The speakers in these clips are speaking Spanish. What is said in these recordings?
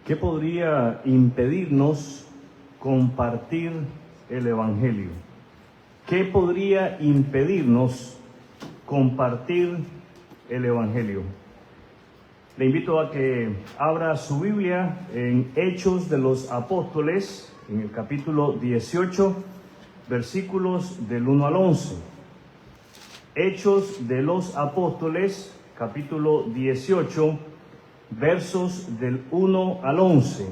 ¿Qué podría impedirnos compartir el Evangelio? ¿Qué podría impedirnos compartir el Evangelio? Le invito a que abra su Biblia en Hechos de los Apóstoles, en el capítulo 18, versículos del 1 al 11. Hechos de los Apóstoles, capítulo 18, versos del 1 al 11.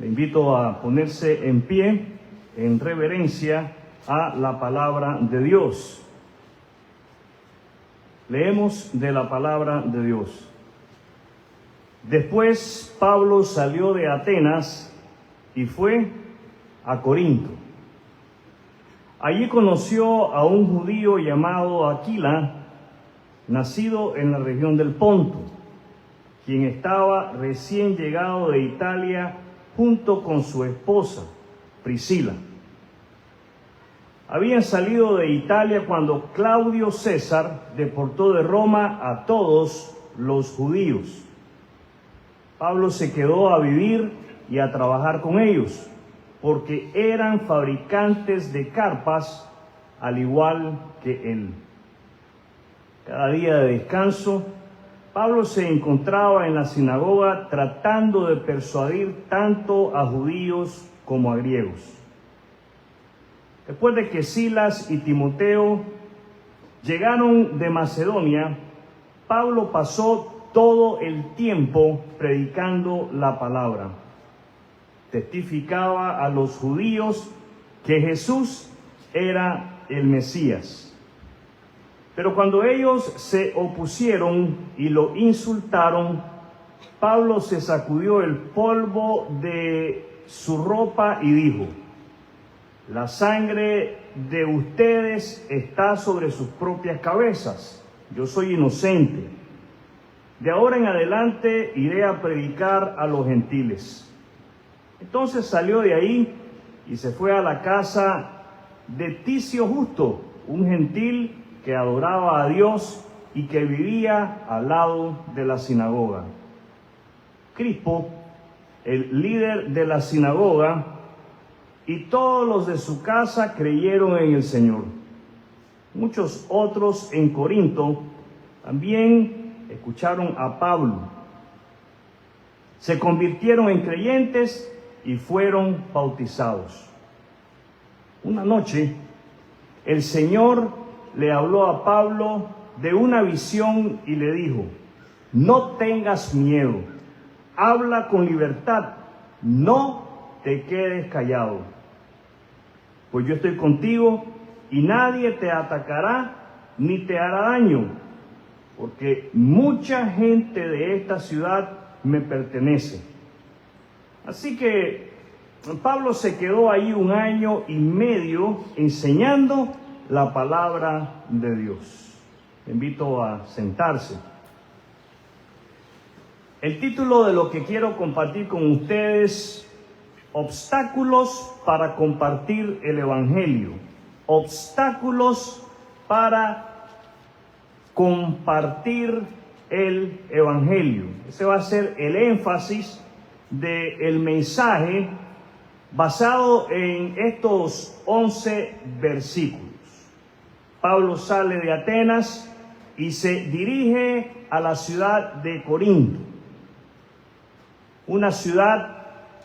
Le invito a ponerse en pie en reverencia a la palabra de Dios. Leemos de la palabra de Dios. Después Pablo salió de Atenas y fue a Corinto. Allí conoció a un judío llamado Aquila, nacido en la región del Ponto, quien estaba recién llegado de Italia junto con su esposa, Priscila. Habían salido de Italia cuando Claudio César deportó de Roma a todos los judíos. Pablo se quedó a vivir y a trabajar con ellos, porque eran fabricantes de carpas, al igual que él. Cada día de descanso, Pablo se encontraba en la sinagoga tratando de persuadir tanto a judíos como a griegos. Después de que Silas y Timoteo llegaron de Macedonia, Pablo pasó todo el tiempo predicando la palabra. Testificaba a los judíos que Jesús era el Mesías. Pero cuando ellos se opusieron y lo insultaron, Pablo se sacudió el polvo de su ropa y dijo: la sangre de ustedes está sobre sus propias cabezas. Yo soy inocente. De ahora en adelante iré a predicar a los gentiles. Entonces salió de ahí y se fue a la casa de Ticio Justo, un gentil que adoraba a Dios y que vivía al lado de la sinagoga. Crispo, el líder de la sinagoga, y todos los de su casa creyeron en el Señor. Muchos otros en Corinto también escucharon a Pablo. Se convirtieron en creyentes y fueron bautizados. Una noche, el Señor le habló a Pablo de una visión y le dijo: no tengas miedo, habla con libertad, no te quedes callado, pues yo estoy contigo y nadie te atacará ni te hará daño, porque mucha gente de esta ciudad me pertenece. Así que Pablo se quedó ahí 1 año y medio enseñando la palabra de Dios. Le invito a sentarse. El título de lo que quiero compartir con ustedes: obstáculos para compartir el Evangelio. Obstáculos para compartir el Evangelio. Ese va a ser el énfasis del mensaje basado en estos 11 versículos. Pablo sale de Atenas y se dirige a la ciudad de Corinto, una ciudad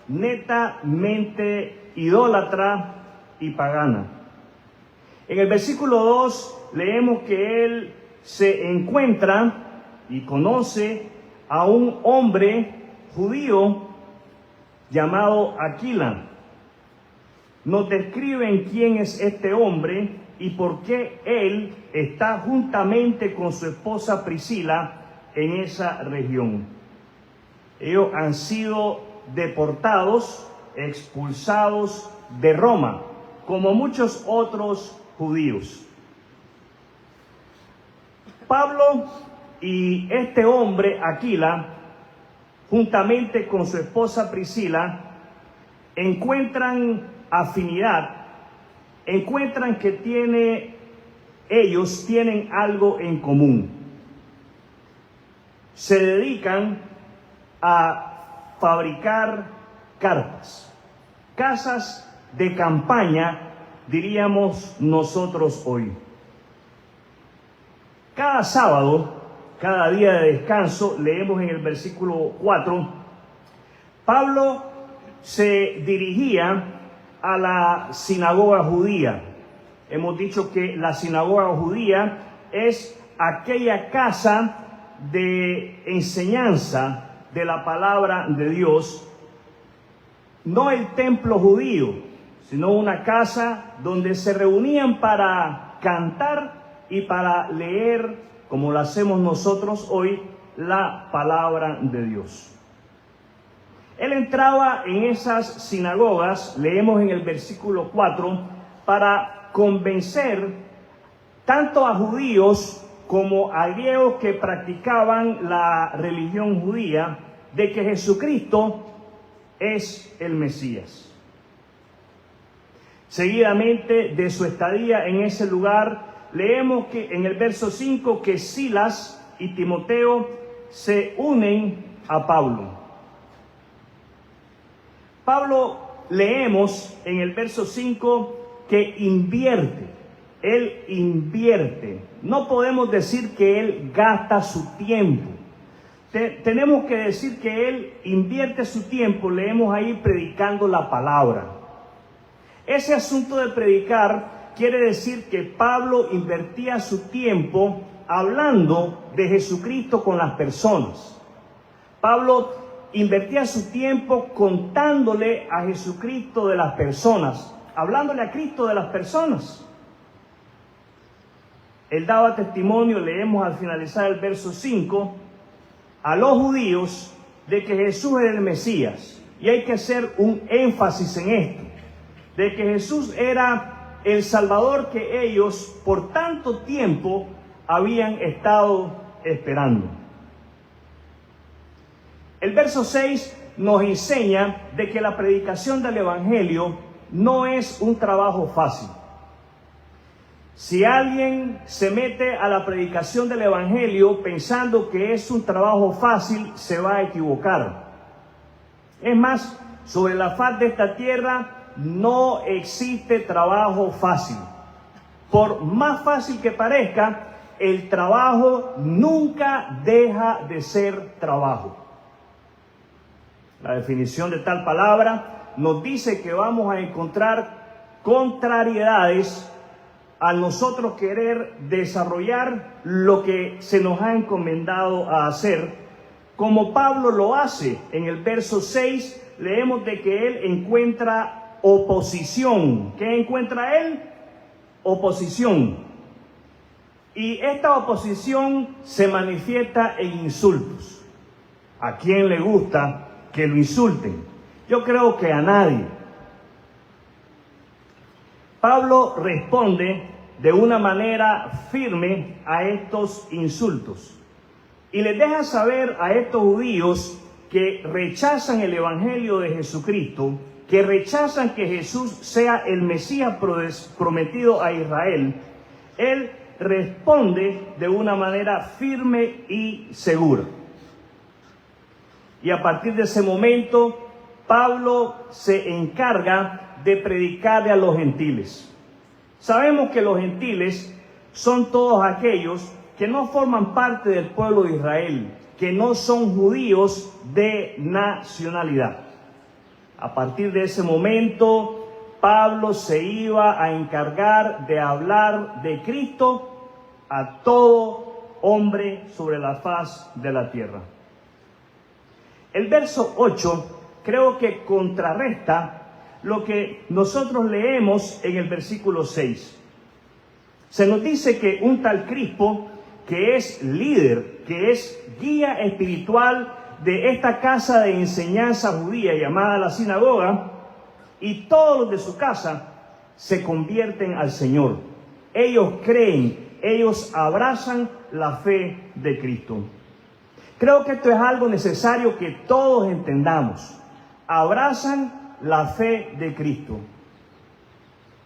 netamente idólatra y pagana. En el versículo 2 leemos que él se encuentra y conoce a un hombre judío llamado Aquila. Nos describen quién es este hombre y por qué él está juntamente con su esposa Priscila en esa región. Ellos han sido deportados, expulsados de Roma, como muchos otros judíos. Pablo y este hombre, Aquila, juntamente con su esposa Priscila, encuentran afinidad, encuentran que ellos tienen algo en común. se dedican a fabricar carpas, casas de campaña, diríamos nosotros hoy. Cada sábado, cada día de descanso, leemos en el versículo 4, Pablo se dirigía a la sinagoga judía. Hemos dicho que la sinagoga judía es aquella casa de enseñanza de la palabra de Dios, no el templo judío, sino una casa donde se reunían para cantar y para leer, como lo hacemos nosotros hoy, la palabra de Dios. Él entraba en esas sinagogas, leemos en el versículo 4, para convencer tanto a judíos como a griegos que practicaban la religión judía de que Jesucristo es el Mesías. Seguidamente de su estadía en ese lugar, leemos que en el verso 5 que Silas y Timoteo se unen a Pablo. Pablo, leemos en el verso 5 que invierte. Él invierte. No podemos decir que él gasta su tiempo. Tenemos que decir que él invierte su tiempo, leemos ahí, predicando la palabra. Ese asunto de predicar quiere decir que Pablo invertía su tiempo hablando de Jesucristo con las personas. Pablo invertía su tiempo contándole a Jesucristo de las personas, hablándole a Cristo de las personas. Él daba testimonio, leemos al finalizar el verso 5, a los judíos de que Jesús era el Mesías. Y hay que hacer un énfasis en esto, de que Jesús era el Salvador que ellos por tanto tiempo habían estado esperando. El verso 6 nos enseña de que la predicación del Evangelio no es un trabajo fácil. Si alguien se mete a la predicación del Evangelio pensando que es un trabajo fácil, se va a equivocar. Es más, sobre la faz de esta tierra no existe trabajo fácil. Por más fácil que parezca, el trabajo nunca deja de ser trabajo. La definición de tal palabra nos dice que vamos a encontrar contrariedades al nosotros querer desarrollar lo que se nos ha encomendado a hacer, como Pablo lo hace. En el verso 6 leemos de que él encuentra oposición. ¿Qué encuentra él? Oposición. Y esta oposición se manifiesta en insultos. ¿A quién le gusta que lo insulten? Yo creo que a nadie. Pablo responde de una manera firme a estos insultos y les deja saber a estos judíos que rechazan el Evangelio de Jesucristo, que rechazan que Jesús sea el Mesías prometido a Israel. Él responde de una manera firme y segura. Y a partir de ese momento, Pablo se encarga de predicarle a los gentiles. Sabemos que los gentiles son todos aquellos que no forman parte del pueblo de Israel, que no son judíos de nacionalidad. A partir de ese momento, Pablo se iba a encargar de hablar de Cristo a todo hombre sobre la faz de la tierra. El verso 8 creo que contrarresta lo que nosotros leemos en el versículo 6. Se nos dice que un tal Crispo, que es líder, que es guía espiritual de esta casa de enseñanza judía llamada la sinagoga, y todos los de su casa se convierten al Señor. Ellos creen, ellos abrazan la fe de Cristo. Creo que esto es algo necesario que todos entendamos. Abrazan la fe de Cristo.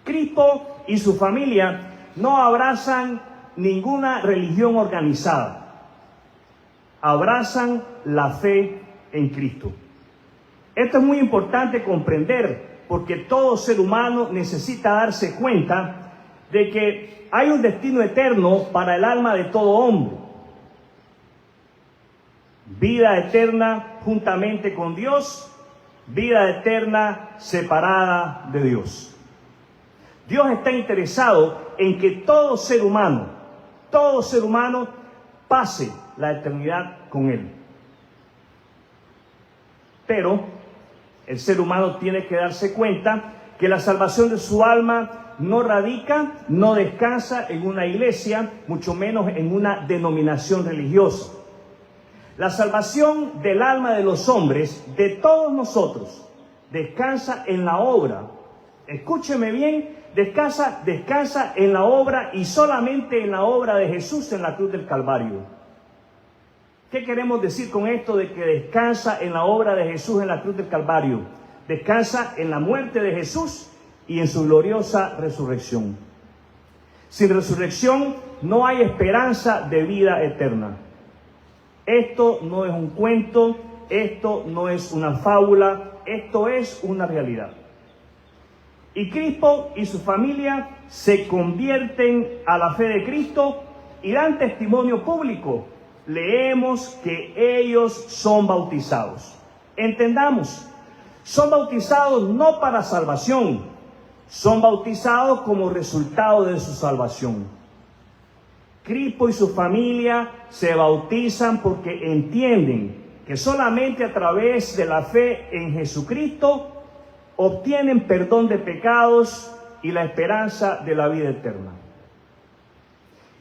Crispo y su familia no abrazan ninguna religión organizada. abrazan la fe en Cristo. Esto es muy importante comprender, porque todo ser humano necesita darse cuenta de que hay un destino eterno para el alma de todo hombre. Vida eterna juntamente con Dios, vida eterna separada de Dios. Dios está interesado en que todo ser humano pase la eternidad con Él. Pero el ser humano tiene que darse cuenta que la salvación de su alma no radica, no descansa en una iglesia, mucho menos en una denominación religiosa. La salvación del alma de los hombres, de todos nosotros, descansa en la obra. Escúcheme bien, descansa en la obra y solamente en la obra de Jesús en la cruz del Calvario. ¿Qué queremos decir con esto de que descansa en la obra de Jesús en la cruz del Calvario? Descansa en la muerte de Jesús y en su gloriosa resurrección. Sin resurrección no hay esperanza de vida eterna. Esto no es un cuento, esto no es una fábula, esto es una realidad. Y Crispo y su familia se convierten a la fe de Cristo y dan testimonio público. Leemos que ellos son bautizados. Entendamos, son bautizados no para salvación, son bautizados como resultado de su salvación. Crispo y su familia se bautizan porque entienden que solamente a través de la fe en Jesucristo obtienen perdón de pecados y la esperanza de la vida eterna.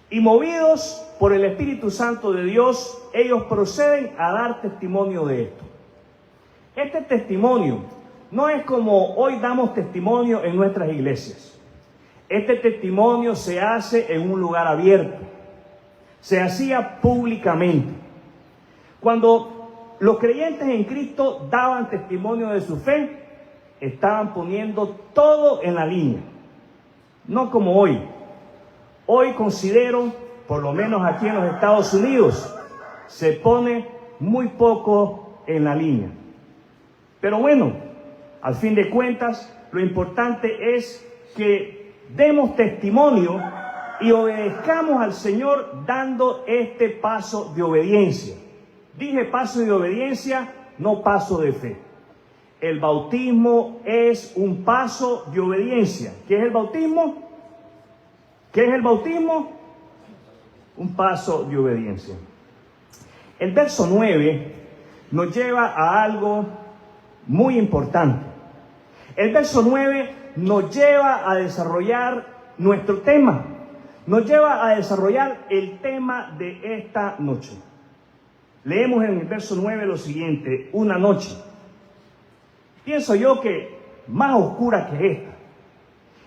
Y movidos por el Espíritu Santo de Dios, ellos proceden a dar testimonio de esto. Este testimonio no es como hoy damos testimonio en nuestras iglesias. Este testimonio se hace en un lugar abierto. Se hacía públicamente. Cuando los creyentes en Cristo daban testimonio de su fe, estaban poniendo todo en la línea. No como hoy. Hoy considero, por lo menos aquí en los Estados Unidos, se pone muy poco en la línea. Pero bueno, al fin de cuentas, lo importante es que demos testimonio y obedezcamos al Señor dando este paso de obediencia. Dije paso de obediencia, no paso de fe. El bautismo es un paso de obediencia. ¿Qué es el bautismo? ¿Qué es el bautismo? Un paso de obediencia. El verso 9 nos lleva a algo muy importante. El verso 9 nos lleva a desarrollar nuestro tema. Nos lleva a desarrollar el tema de esta noche. Leemos en el verso 9 lo siguiente: una noche. Pienso yo que más oscura que esta.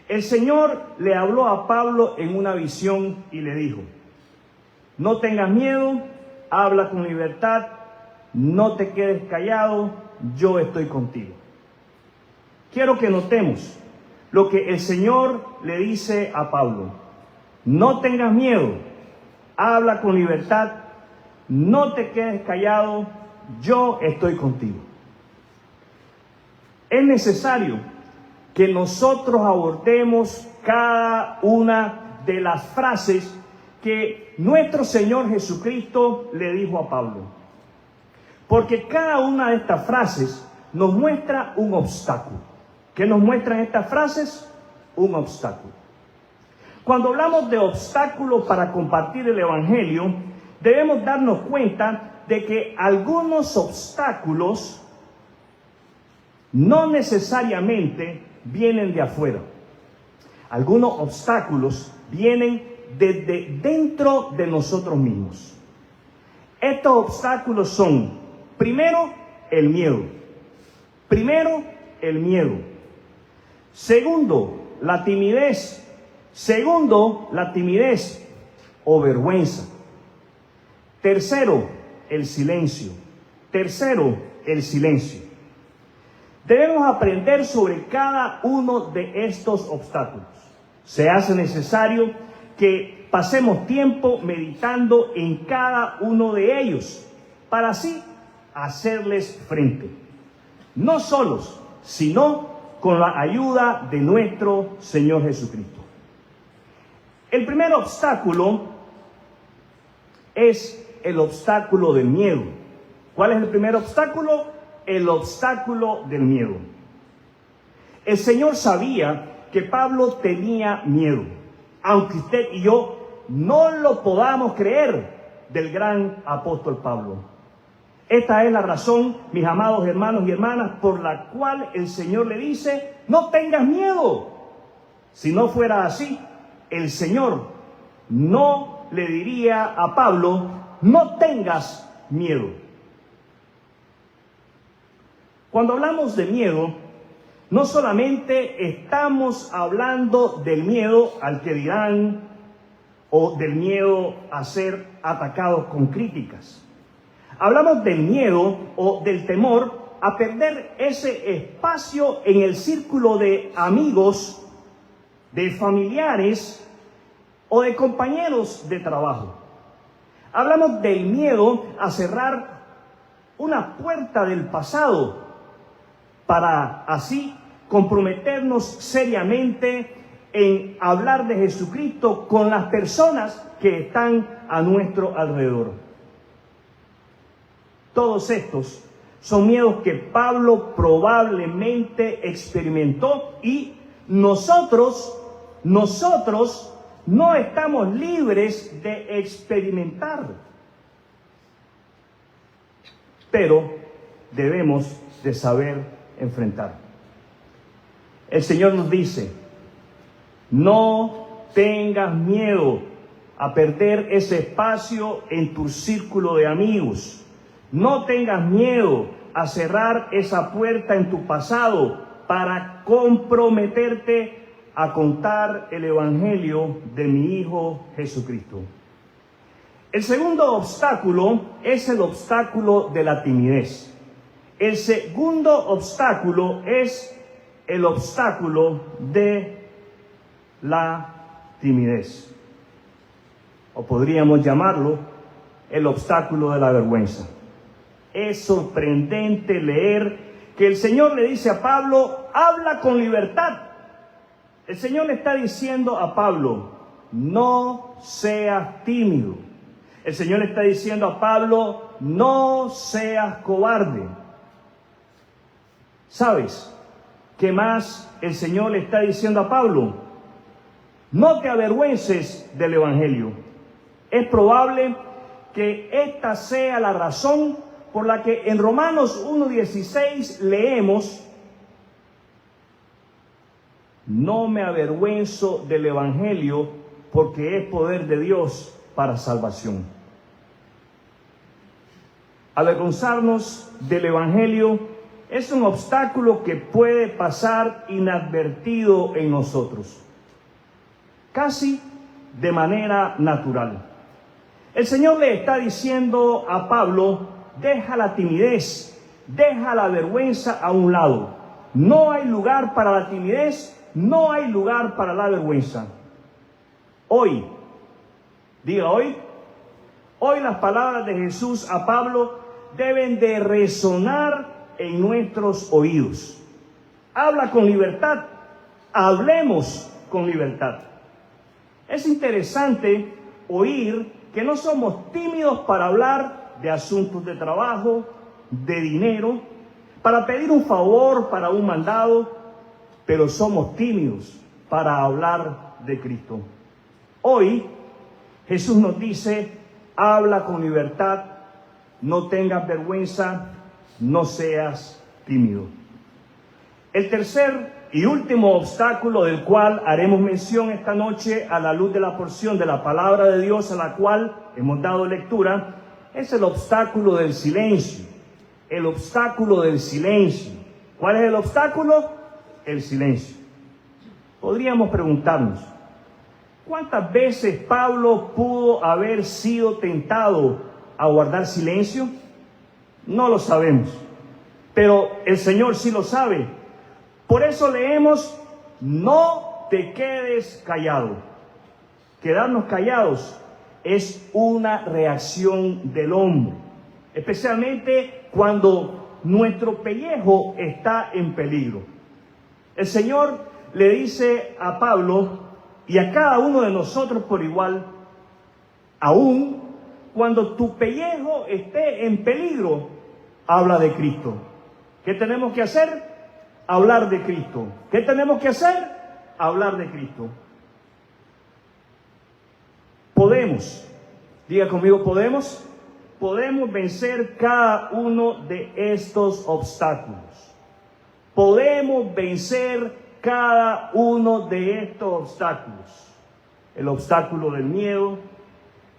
El Señor le habló a Pablo en una visión y le dijo: no tengas miedo, habla con libertad, no te quedes callado, yo estoy contigo. Quiero que notemos lo que el Señor le dice a Pablo: no tengas miedo, habla con libertad, no te quedes callado, yo estoy contigo. Es necesario que nosotros abordemos cada una de las frases que nuestro Señor Jesucristo le dijo a Pablo. Porque cada una de estas frases nos muestra un obstáculo. ¿Qué nos muestran estas frases? Un obstáculo. Cuando hablamos de obstáculos para compartir el Evangelio, debemos darnos cuenta de que algunos obstáculos no necesariamente vienen de afuera. Algunos obstáculos vienen desde dentro de nosotros mismos. Estos obstáculos son, primero, el miedo. Primero, el miedo. Segundo, la timidez. Segundo, la timidez o vergüenza. Tercero, el silencio. Tercero, el silencio. Debemos aprender sobre cada uno de estos obstáculos. Se hace necesario que pasemos tiempo meditando en cada uno de ellos para así hacerles frente, no solos, sino con la ayuda de nuestro Señor Jesucristo. El primer obstáculo es el obstáculo del miedo. ¿Cuál es el primer obstáculo? El obstáculo del miedo. El Señor sabía que Pablo tenía miedo, aunque usted y yo no lo podamos creer del gran apóstol Pablo. Esta es la razón, mis amados hermanos y hermanas, por la cual el Señor le dice: no tengas miedo. Si no fuera así, el Señor no le diría a Pablo: no tengas miedo. Cuando hablamos de miedo, no solamente estamos hablando del miedo al que dirán o del miedo a ser atacados con críticas. Hablamos del miedo o del temor a perder ese espacio en el círculo de amigos, de familiares o de compañeros de trabajo. Hablamos del miedo a cerrar una puerta del pasado para así comprometernos seriamente en hablar de Jesucristo con las personas que están a nuestro alrededor. Todos estos son miedos que Pablo probablemente experimentó y nosotros no estamos libres de experimentar. Pero debemos de saber enfrentar. El Señor nos dice: no tengas miedo a perder ese espacio en tu círculo de amigos. No tengas miedo a cerrar esa puerta en tu pasado para comprometerte a contar el evangelio de mi Hijo Jesucristo. El segundo obstáculo es el obstáculo de la timidez. El segundo obstáculo es el obstáculo de la timidez. O podríamos llamarlo el obstáculo de la vergüenza. Es sorprendente leer que el Señor le dice a Pablo: habla con libertad. El Señor le está diciendo a Pablo: no seas tímido. El Señor le está diciendo a Pablo: no seas cobarde. ¿Sabes qué más el Señor le está diciendo a Pablo? No te avergüences del Evangelio. Es probable que esta sea la razón por la que en Romanos 1:16 leemos: no me avergüenzo del Evangelio, porque es poder de Dios para salvación. Avergonzarnos del Evangelio es un obstáculo que puede pasar inadvertido en nosotros, casi de manera natural. El Señor le está diciendo a Pablo: deja la timidez, deja la vergüenza a un lado. No hay lugar para la timidez, no hay lugar para la vergüenza. Hoy, diga hoy las palabras de Jesús a Pablo deben de resonar en nuestros oídos. Habla con libertad, hablemos con libertad. Es interesante oír que no somos tímidos para hablar de asuntos de trabajo, de dinero, para pedir un favor, para un mandado, pero somos tímidos para hablar de Cristo. Hoy Jesús nos dice: habla con libertad, no tengas vergüenza, no seas tímido. El tercer y último obstáculo del cual haremos mención esta noche a la luz de la porción de la palabra de Dios a la cual hemos dado lectura es el obstáculo del silencio. El obstáculo del silencio. ¿Cuál es el obstáculo? El silencio. Podríamos preguntarnos: ¿cuántas veces Pablo pudo haber sido tentado a guardar silencio? No lo sabemos, pero el Señor sí lo sabe. Por eso leemos: no te quedes callado. Quedarnos callados es una reacción del hombre. especialmente cuando nuestro pellejo está en peligro. El Señor le dice a Pablo y a cada uno de nosotros por igual, aún cuando tu pellejo esté en peligro, habla de Cristo. ¿Qué tenemos que hacer? Hablar de Cristo. ¿Qué tenemos que hacer? Hablar de Cristo. Podemos, diga conmigo, podemos vencer cada uno de estos obstáculos. Podemos vencer cada uno de estos obstáculos. El obstáculo del miedo,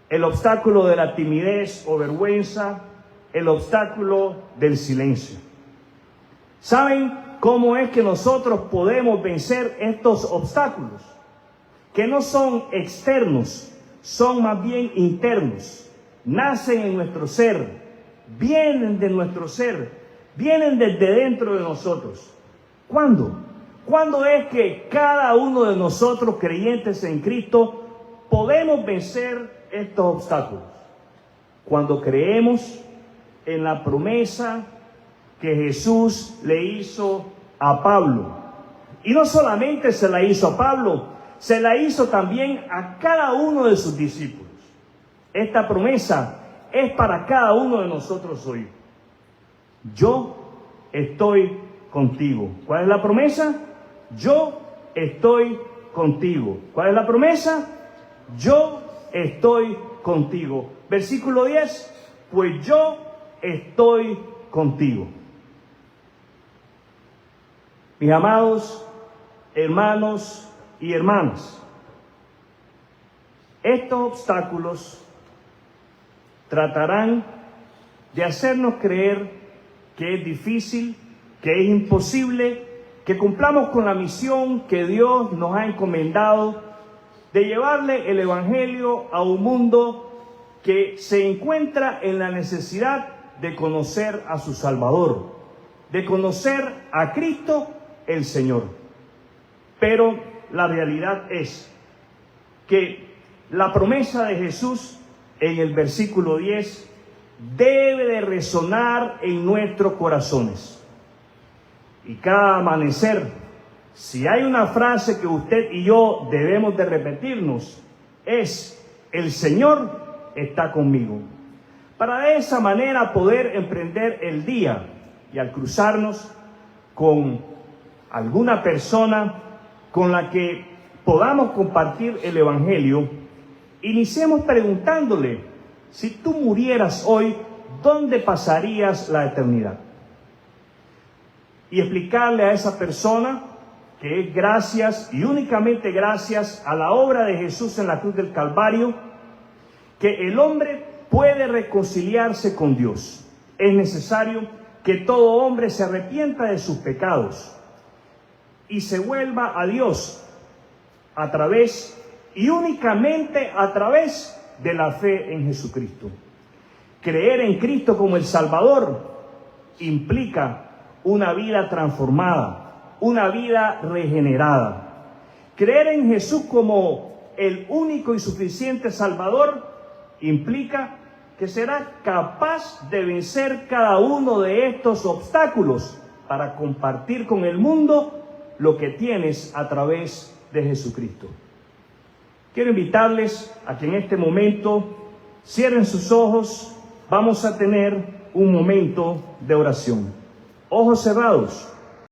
el obstáculo de la timidez o vergüenza, el obstáculo del silencio. ¿Saben cómo es que nosotros podemos vencer estos obstáculos? Que no son externos, son más bien internos. Nacen en nuestro ser, vienen de nuestro ser, vienen desde dentro de nosotros. ¿Cuándo? ¿Cuándo es que cada uno de nosotros, creyentes en Cristo, podemos vencer estos obstáculos? Cuando creemos en la promesa que Jesús le hizo a Pablo. Y no solamente se la hizo a Pablo, se la hizo también a cada uno de sus discípulos. Esta promesa es para cada uno de nosotros hoy. Yo estoy contigo. ¿Cuál es la promesa? Yo estoy contigo. ¿Cuál es la promesa? Yo estoy contigo. Versículo 10. Pues yo estoy contigo. Mis amados hermanos y hermanas, estos obstáculos tratarán de hacernos creer que es difícil, que es imposible, que cumplamos con la misión que Dios nos ha encomendado de llevarle el Evangelio a un mundo que se encuentra en la necesidad de conocer a su Salvador, de conocer a Cristo el Señor. Pero la realidad es que la promesa de Jesús en el versículo 10 debe de resonar en nuestros corazones. Y cada amanecer, si hay una frase que usted y yo debemos de repetirnos, es: el Señor está conmigo. Para de esa manera poder emprender el día y al cruzarnos con alguna persona con la que podamos compartir el Evangelio, iniciemos preguntándole: si tú murieras hoy, ¿dónde pasarías la eternidad? Y explicarle a esa persona que es gracias y únicamente gracias a la obra de Jesús en la cruz del Calvario, que el hombre puede reconciliarse con Dios. Es necesario que todo hombre se arrepienta de sus pecados y se vuelva a Dios a través y únicamente a través de la fe en Jesucristo. Creer en Cristo como el Salvador implica una vida transformada, una vida regenerada. Creer en Jesús como el único y suficiente Salvador implica que serás capaz de vencer cada uno de estos obstáculos para compartir con el mundo lo que tienes a través de Jesucristo. Quiero invitarles a que en este momento cierren sus ojos. Vamos a tener un momento de oración. Ojos cerrados.